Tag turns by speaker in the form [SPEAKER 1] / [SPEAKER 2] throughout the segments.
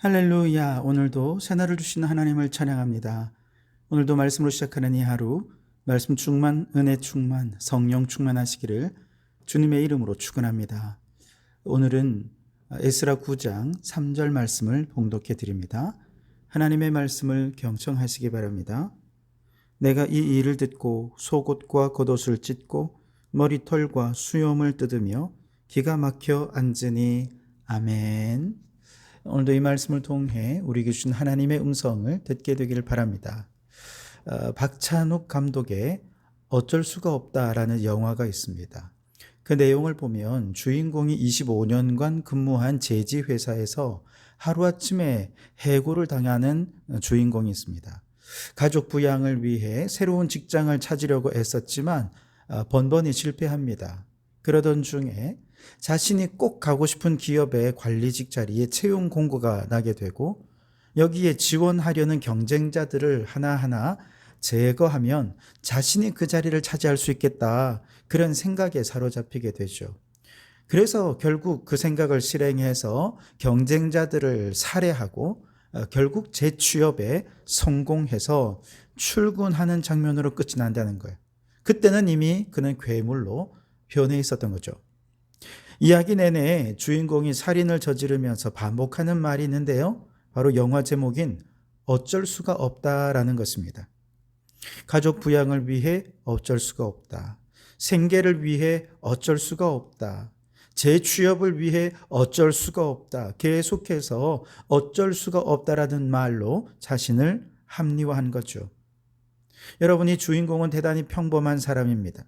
[SPEAKER 1] 할렐루야. 오늘도 새날을 주신 하나님을 찬양합니다. 오늘도 말씀으로 시작하는 이 하루, 말씀 충만, 은혜 충만, 성령 충만하시기를 주님의 이름으로 축원합니다. 오늘은 에스라 9장 3절 말씀을 봉독해 드립니다. 하나님의 말씀을 경청하시기 바랍니다. 내가 이 일을 듣고 속옷과 겉옷을 찢고 머리털과 수염을 뜯으며 기가 막혀 앉으니. 아멘. 오늘도 이 말씀을 통해 우리에게 주신 하나님의 음성을 듣게 되기를 바랍니다. 박찬욱 감독의 어쩔 수가 없다라는 영화가 있습니다. 그 내용을 보면 주인공이 25년간 근무한 제지 회사에서 하루아침에 해고를 당하는 주인공이 있습니다. 가족 부양을 위해 새로운 직장을 찾으려고 애썼지만 번번이 실패합니다. 그러던 중에 자신이 꼭 가고 싶은 기업의 관리직 자리에 채용 공고가 나게 되고, 여기에 지원하려는 경쟁자들을 하나하나 제거하면 자신이 그 자리를 차지할 수 있겠다, 그런 생각에 사로잡히게 되죠. 그래서 결국 그 생각을 실행해서 경쟁자들을 살해하고 결국 재취업에 성공해서 출근하는 장면으로 끝이 난다는 거예요. 그때는 이미 그는 괴물로 변해 있었던 거죠. 이야기 내내 주인공이 살인을 저지르면서 반복하는 말이 있는데요, 바로 영화 제목인 어쩔 수가 없다라는 것입니다. 가족 부양을 위해 어쩔 수가 없다. 생계를 위해 어쩔 수가 없다. 재취업을 위해 어쩔 수가 없다. 계속해서 어쩔 수가 없다라는 말로 자신을 합리화한 거죠. 여러분이 주인공은 대단히 평범한 사람입니다.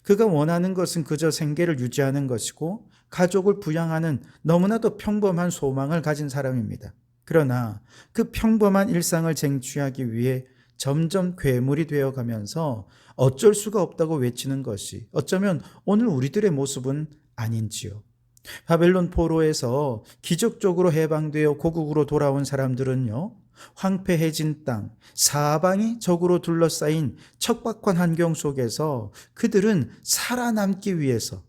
[SPEAKER 1] 그가 원하는 것은 그저 생계를 유지하는 것이고 가족을 부양하는 너무나도 평범한 소망을 가진 사람입니다. 그러나 그 평범한 일상을 쟁취하기 위해 점점 괴물이 되어가면서 어쩔 수가 없다고 외치는 것이 어쩌면 오늘 우리들의 모습은 아닌지요. 바벨론 포로에서 기적적으로 해방되어 고국으로 돌아온 사람들은요, 황폐해진 땅, 사방이 적으로 둘러싸인 척박한 환경 속에서 그들은 살아남기 위해서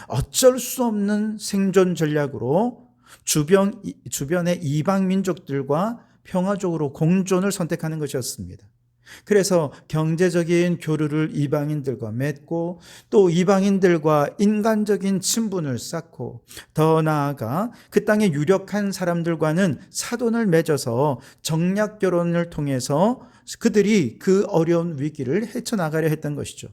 [SPEAKER 1] 어쩔 수 없는 생존 전략으로 주변의 이방 민족들과 평화적으로 공존을 선택하는 것이었습니다. 그래서 경제적인 교류를 이방인들과 맺고, 또 이방인들과 인간적인 친분을 쌓고, 더 나아가 그 땅의 유력한 사람들과는 사돈을 맺어서 정략 결혼을 통해서 그들이 그 어려운 위기를 헤쳐나가려 했던 것이죠.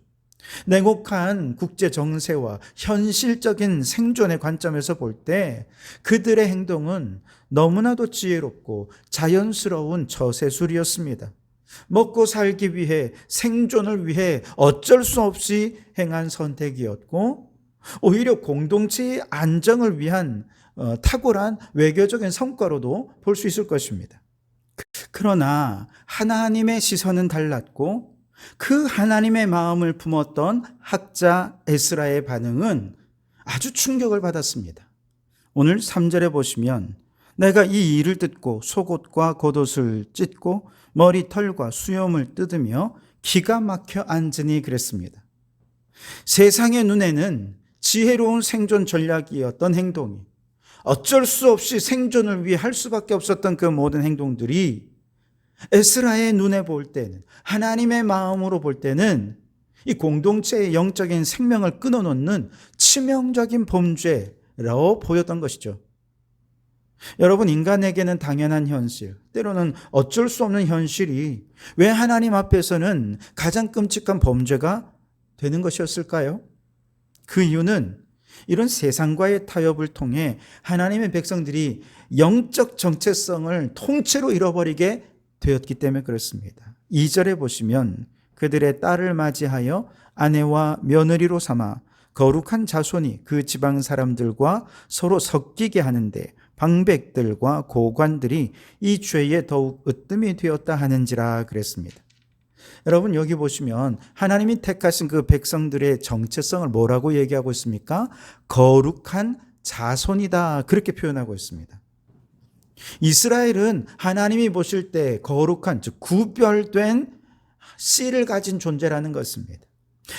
[SPEAKER 1] 냉혹한 국제 정세와 현실적인 생존의 관점에서 볼 때 그들의 행동은 너무나도 지혜롭고 자연스러운 처세술이었습니다. 먹고 살기 위해, 생존을 위해 어쩔 수 없이 행한 선택이었고, 오히려 공동체의 안정을 위한 탁월한 외교적인 성과로도 볼 수 있을 것입니다. 그러나 하나님의 시선은 달랐고, 그 하나님의 마음을 품었던 학자 에스라의 반응은 아주 충격을 받았습니다. 오늘 3절에 보시면 내가 이 일을 듣고 속옷과 겉옷을 찢고 머리털과 수염을 뜯으며 기가 막혀 앉으니 그랬습니다. 세상의 눈에는 지혜로운 생존 전략이었던 행동이, 어쩔 수 없이 생존을 위해 할 수밖에 없었던 그 모든 행동들이 에스라의 눈에 볼 때는, 하나님의 마음으로 볼 때는 이 공동체의 영적인 생명을 끊어놓는 치명적인 범죄라고 보였던 것이죠. 여러분, 인간에게는 당연한 현실, 때로는 어쩔 수 없는 현실이 왜 하나님 앞에서는 가장 끔찍한 범죄가 되는 것이었을까요? 그 이유는 이런 세상과의 타협을 통해 하나님의 백성들이 영적 정체성을 통째로 잃어버리게 되었기 때문에 그렇습니다. 2절에 보시면 그들의 딸을 맞이하여 아내와 며느리로 삼아 거룩한 자손이 그 지방 사람들과 서로 섞이게 하는데 방백들과 고관들이 이 죄에 더욱 으뜸이 되었다 하는지라 그랬습니다. 여러분, 여기 보시면 하나님이 택하신 그 백성들의 정체성을 뭐라고 얘기하고 있습니까? 거룩한 자손이다, 그렇게 표현하고 있습니다. 이스라엘은 하나님이 보실 때 거룩한, 즉 구별된 씨를 가진 존재라는 것입니다.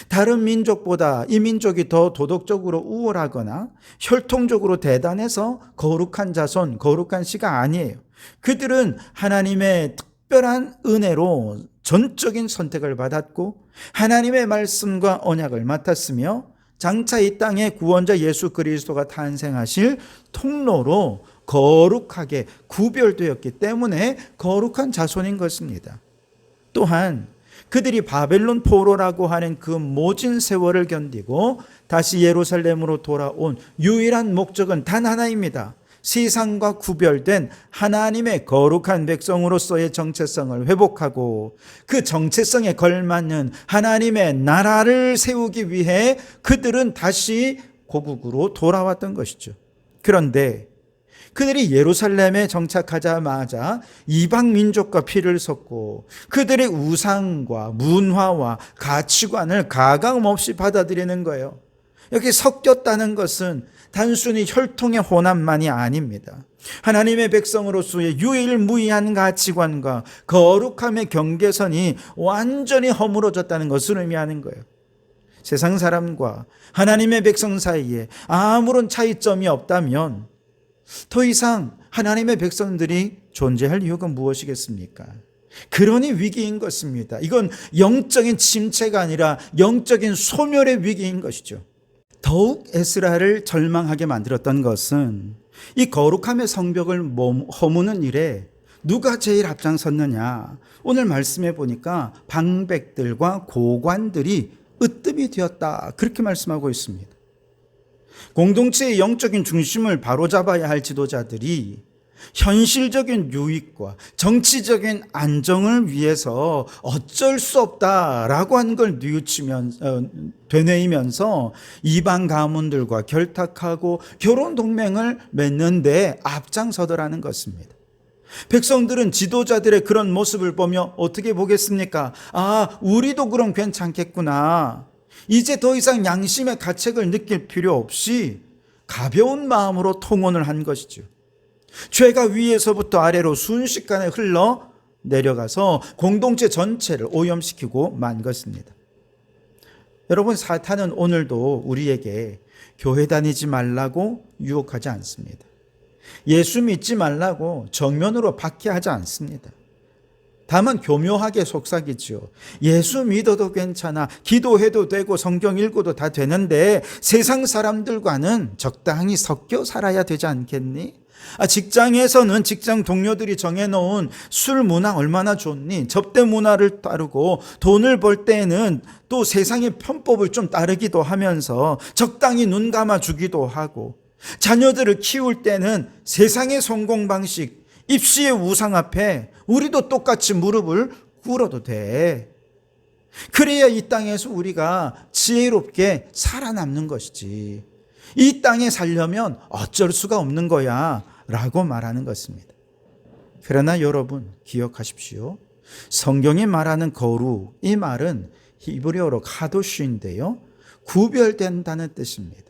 [SPEAKER 1] 다른 민족보다 이 민족이 더 도덕적으로 우월하거나 혈통적으로 대단해서 거룩한 자손, 거룩한 씨가 아니에요. 그들은 하나님의 특별한 은혜로 전적인 선택을 받았고 하나님의 말씀과 언약을 맡았으며 장차 이 땅에 구원자 예수 그리스도가 탄생하실 통로로 거룩하게 구별되었기 때문에 거룩한 자손인 것입니다. 또한 그들이 바벨론 포로라고 하는 그 모진 세월을 견디고 다시 예루살렘으로 돌아온 유일한 목적은 단 하나입니다. 세상과 구별된 하나님의 거룩한 백성으로서의 정체성을 회복하고 그 정체성에 걸맞는 하나님의 나라를 세우기 위해 그들은 다시 고국으로 돌아왔던 것이죠. 그런데 그들이 예루살렘에 정착하자마자 이방 민족과 피를 섞고 그들의 우상과 문화와 가치관을 가감없이 받아들이는 거예요. 여기 섞였다는 것은 단순히 혈통의 혼합만이 아닙니다. 하나님의 백성으로서의 유일무이한 가치관과 거룩함의 경계선이 완전히 허물어졌다는 것을 의미하는 거예요. 세상 사람과 하나님의 백성 사이에 아무런 차이점이 없다면 더 이상 하나님의 백성들이 존재할 이유가 무엇이겠습니까? 그러니 위기인 것입니다. 이건 영적인 침체가 아니라 영적인 소멸의 위기인 것이죠. 더욱 에스라를 절망하게 만들었던 것은 이 거룩함의 성벽을 허무는 일에 누가 제일 앞장섰느냐. 오늘 말씀해 보니까 방백들과 고관들이 으뜸이 되었다. 그렇게 말씀하고 있습니다. 공동체의 영적인 중심을 바로잡아야 할 지도자들이 현실적인 유익과 정치적인 안정을 위해서 어쩔 수 없다라고 한 걸 되뇌이면서 이방 가문들과 결탁하고 결혼 동맹을 맺는데 앞장서더라는 것입니다. 백성들은 지도자들의 그런 모습을 보며 어떻게 보겠습니까? 아, 우리도 그럼 괜찮겠구나. 이제 더 이상 양심의 가책을 느낄 필요 없이 가벼운 마음으로 통혼을 한 것이죠. 죄가 위에서부터 아래로 순식간에 흘러 내려가서 공동체 전체를 오염시키고 만 것입니다. 여러분, 사탄은 오늘도 우리에게 교회 다니지 말라고 유혹하지 않습니다. 예수 믿지 말라고 정면으로 박해하지 않습니다. 다만 교묘하게 속삭이지요. 예수 믿어도 괜찮아. 기도해도 되고 성경 읽어도 다 되는데 세상 사람들과는 적당히 섞여 살아야 되지 않겠니? 직장에서는 직장 동료들이 정해놓은 술 문화 얼마나 좋니? 접대 문화를 따르고 돈을 벌 때는 또 세상의 편법을 좀 따르기도 하면서 적당히 눈 감아주기도 하고 자녀들을 키울 때는 세상의 성공 방식, 입시의 우상 앞에 우리도 똑같이 무릎을 꿇어도 돼. 그래야 이 땅에서 우리가 지혜롭게 살아남는 것이지. 이 땅에 살려면 어쩔 수가 없는 거야 라고 말하는 것입니다. 그러나 여러분 기억하십시오. 성경이 말하는 거룩, 이 말은 히브리어로 카도슈인데요, 구별된다는 뜻입니다.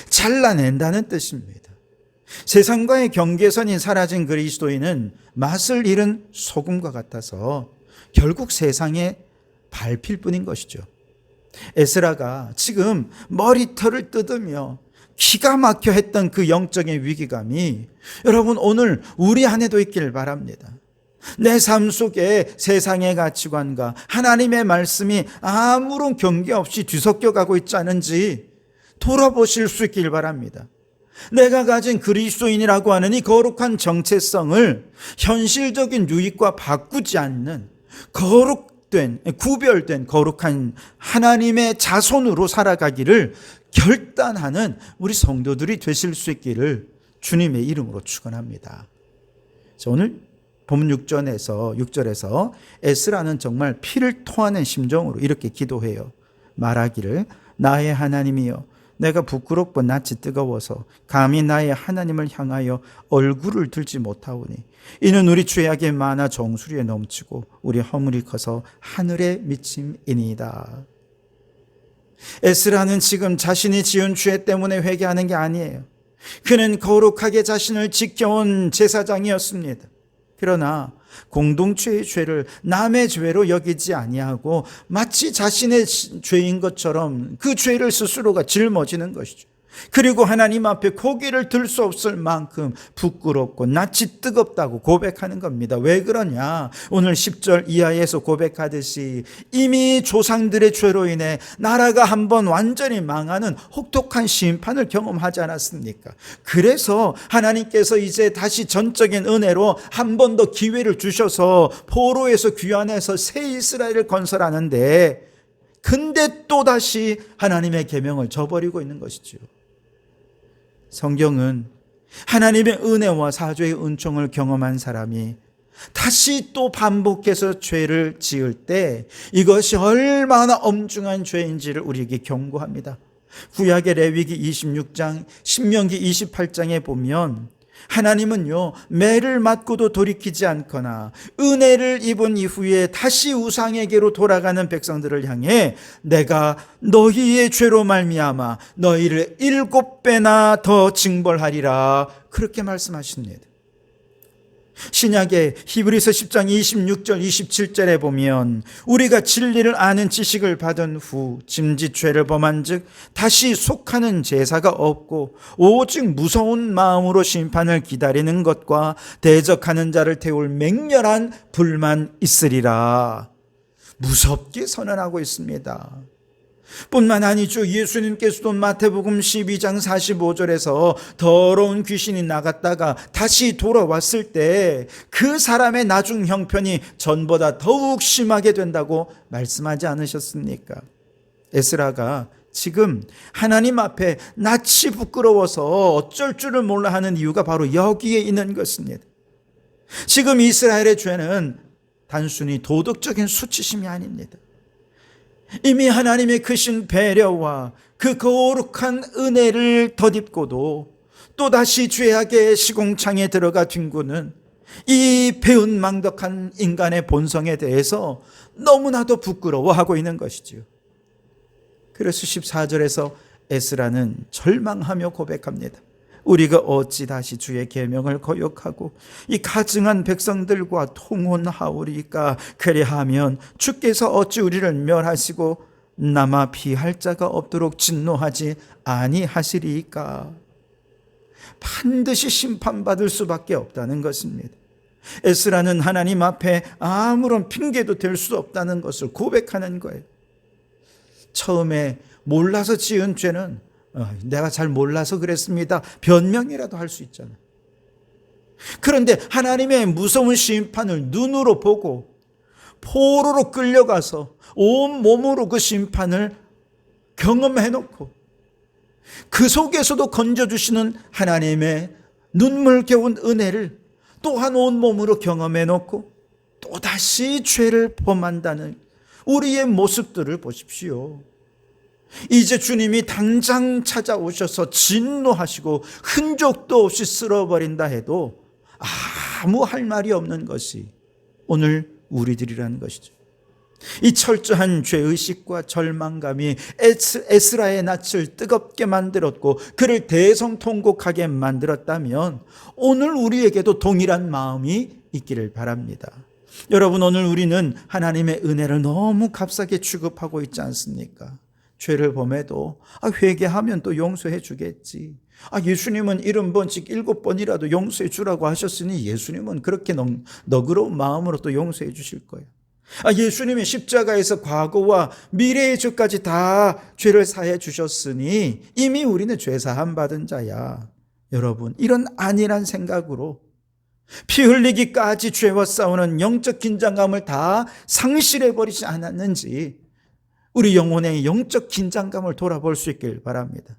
[SPEAKER 1] 잘라낸다는 뜻입니다. 세상과의 경계선이 사라진 그리스도인은 맛을 잃은 소금과 같아서 결국 세상에 밟힐 뿐인 것이죠. 에스라가 지금 머리털을 뜯으며 기가 막혀 했던 그 영적인 위기감이 여러분 오늘 우리 안에도 있길 바랍니다. 내 삶 속에 세상의 가치관과 하나님의 말씀이 아무런 경계 없이 뒤섞여 가고 있지 않은지 돌아보실 수 있길 바랍니다. 내가 가진 그리스도인이라고 하는 이 거룩한 정체성을 현실적인 유익과 바꾸지 않는 구별된 거룩한 하나님의 자손으로 살아가기를 결단하는 우리 성도들이 되실 수 있기를 주님의 이름으로 축원합니다. 오늘 본문 6절에서 에스라는 정말 피를 토하는 심정으로 이렇게 기도해요. 말하기를 나의 하나님이여, 내가 부끄럽고 낯이 뜨거워서 감히 나의 하나님을 향하여 얼굴을 들지 못하오니 이는 우리 죄악이 많아 정수리에 넘치고 우리 허물이 커서 하늘에 미침이니이다. 에스라는 지금 자신이 지은 죄 때문에 회개하는 게 아니에요. 그는 거룩하게 자신을 지켜온 제사장이었습니다. 그러나 공동체의 죄를 남의 죄로 여기지 아니하고 마치 자신의 죄인 것처럼 그 죄를 스스로가 짊어지는 것이죠. 그리고 하나님 앞에 고개를 들 수 없을 만큼 부끄럽고 낯이 뜨겁다고 고백하는 겁니다. 왜 그러냐? 오늘 10절 이하에서 고백하듯이 이미 조상들의 죄로 인해 나라가 한번 완전히 망하는 혹독한 심판을 경험하지 않았습니까? 그래서 하나님께서 이제 다시 전적인 은혜로 한 번 더 기회를 주셔서 포로에서 귀환해서 새 이스라엘을 건설하는데, 근데 또다시 하나님의 계명을 저버리고 있는 것이죠. 성경은 하나님의 은혜와 사죄의 은총을 경험한 사람이 다시 또 반복해서 죄를 지을 때 이것이 얼마나 엄중한 죄인지를 우리에게 경고합니다. 구약의 레위기 26장, 신명기 28장에 보면 하나님은요, 매를 맞고도 돌이키지 않거나 은혜를 입은 이후에 다시 우상에게로 돌아가는 백성들을 향해 내가 너희의 죄로 말미암아 너희를 7배나 더 징벌하리라, 그렇게 말씀하십니다. 신약의 히브리서 10장 26절 27절에 보면 우리가 진리를 아는 지식을 받은 후 짐짓죄를 범한 즉 다시 속하는 제사가 없고 오직 무서운 마음으로 심판을 기다리는 것과 대적하는 자를 태울 맹렬한 불만 있으리라, 무섭게 선언하고 있습니다. 뿐만 아니죠. 예수님께서도 마태복음 12장 45절에서 더러운 귀신이 나갔다가 다시 돌아왔을 때 그 사람의 나중 형편이 전보다 더욱 심하게 된다고 말씀하지 않으셨습니까? 에스라가 지금 하나님 앞에 낯이 부끄러워서 어쩔 줄을 몰라 하는 이유가 바로 여기에 있는 것입니다. 지금 이스라엘의 죄는 단순히 도덕적인 수치심이 아닙니다. 이미 하나님의 크신 배려와 그 거룩한 은혜를 덧입고도 또다시 죄악의 시공창에 들어가 뒹구는 이 배은망덕한 인간의 본성에 대해서 너무나도 부끄러워하고 있는 것이지요. 그래서 14절에서 에스라는 절망하며 고백합니다. 우리가 어찌 다시 주의 계명을 거역하고 이 가증한 백성들과 통혼하오리까? 그리하면 주께서 어찌 우리를 멸하시고 남아 피할 자가 없도록 진노하지 아니하시리까? 반드시 심판받을 수밖에 없다는 것입니다. 에스라는 하나님 앞에 아무런 핑계도 될 수 없다는 것을 고백하는 거예요. 처음에 몰라서 지은 죄는 내가 잘 몰라서 그랬습니다, 변명이라도 할 수 있잖아요. 그런데 하나님의 무서운 심판을 눈으로 보고 포로로 끌려가서 온 몸으로 그 심판을 경험해놓고 그 속에서도 건져주시는 하나님의 눈물겨운 은혜를 또한 온 몸으로 경험해놓고 또다시 죄를 범한다는 우리의 모습들을 보십시오. 이제 주님이 당장 찾아오셔서 진노하시고 흔적도 없이 쓸어버린다 해도 아무 할 말이 없는 것이 오늘 우리들이라는 것이죠. 이 철저한 죄의식과 절망감이 에스라의 낯을 뜨겁게 만들었고 그를 대성통곡하게 만들었다면 오늘 우리에게도 동일한 마음이 있기를 바랍니다. 여러분, 오늘 우리는 하나님의 은혜를 너무 값싸게 취급하고 있지 않습니까? 죄를 범해도 회개하면 또 용서해 주겠지. 예수님은 70번씩 7번이라도 용서해 주라고 하셨으니 예수님은 그렇게 너그러운 마음으로 또 용서해 주실 거예요. 예수님이 십자가에서 과거와 미래의 죄까지 다 죄를 사해 주셨으니 이미 우리는 죄 사함 받은 자야. 여러분, 이런 안일한 생각으로 피 흘리기까지 죄와 싸우는 영적 긴장감을 다 상실해버리지 않았는지 우리 영혼의 영적 긴장감을 돌아볼 수 있길 바랍니다.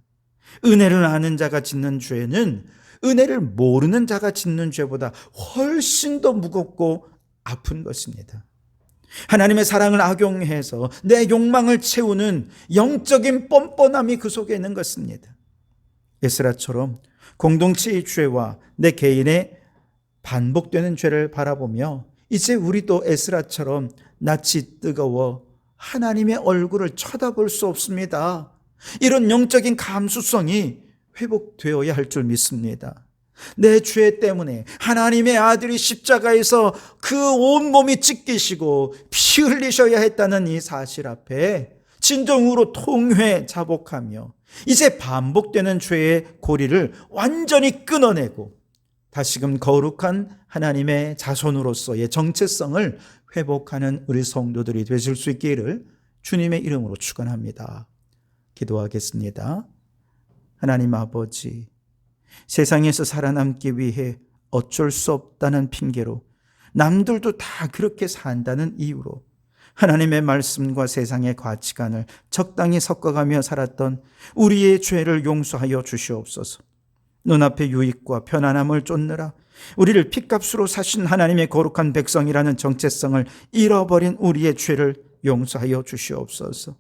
[SPEAKER 1] 은혜를 아는 자가 짓는 죄는 은혜를 모르는 자가 짓는 죄보다 훨씬 더 무겁고 아픈 것입니다. 하나님의 사랑을 악용해서 내 욕망을 채우는 영적인 뻔뻔함이 그 속에 있는 것입니다. 에스라처럼 공동체의 죄와 내 개인의 반복되는 죄를 바라보며 이제 우리도 에스라처럼 낯이 뜨거워 하나님의 얼굴을 쳐다볼 수 없습니다. 이런 영적인 감수성이 회복되어야 할 줄 믿습니다. 내 죄 때문에 하나님의 아들이 십자가에서 그 온몸이 찢기시고 피 흘리셔야 했다는 이 사실 앞에 진정으로 통회 자복하며 이제 반복되는 죄의 고리를 완전히 끊어내고 다시금 거룩한 하나님의 자손으로서의 정체성을 회복하는 우리 성도들이 되실 수 있기를 주님의 이름으로 축원합니다. 기도하겠습니다. 하나님 아버지, 세상에서 살아남기 위해 어쩔 수 없다는 핑계로, 남들도 다 그렇게 산다는 이유로 하나님의 말씀과 세상의 가치관을 적당히 섞어가며 살았던 우리의 죄를 용서하여 주시옵소서. 눈앞의 유익과 편안함을 쫓느라 우리를 핏값으로 사신 하나님의 거룩한 백성이라는 정체성을 잃어버린 우리의 죄를 용서하여 주시옵소서.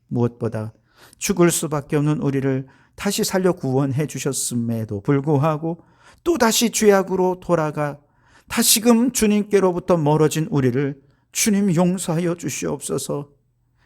[SPEAKER 1] 무엇보다 죽을 수밖에 없는 우리를 다시 살려 구원해 주셨음에도 불구하고 또다시 죄악으로 돌아가 다시금 주님께로부터 멀어진 우리를 주님 용서하여 주시옵소서.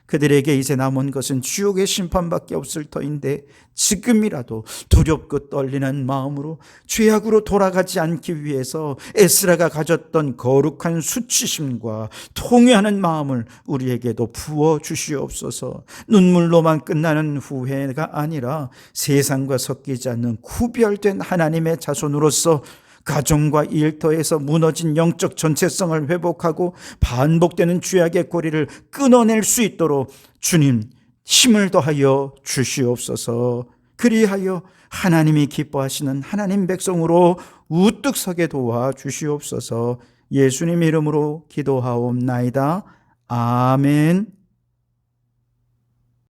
[SPEAKER 1] 그들에게 이제 남은 것은 지옥의 심판밖에 없을 터인데 지금이라도 두렵고 떨리는 마음으로 죄악으로 돌아가지 않기 위해서 에스라가 가졌던 거룩한 수치심과 통회하는 마음을 우리에게도 부어 주시옵소서. 눈물로만 끝나는 후회가 아니라 세상과 섞이지 않는 구별된 하나님의 자손으로서 가정과 일터에서 무너진 영적 전체성을 회복하고 반복되는 죄악의 고리를 끊어낼 수 있도록 주님 힘을 더하여 주시옵소서. 그리하여 하나님이 기뻐하시는 하나님 백성으로 우뚝 서게 도와 주시옵소서. 예수님 이름으로 기도하옵나이다. 아멘.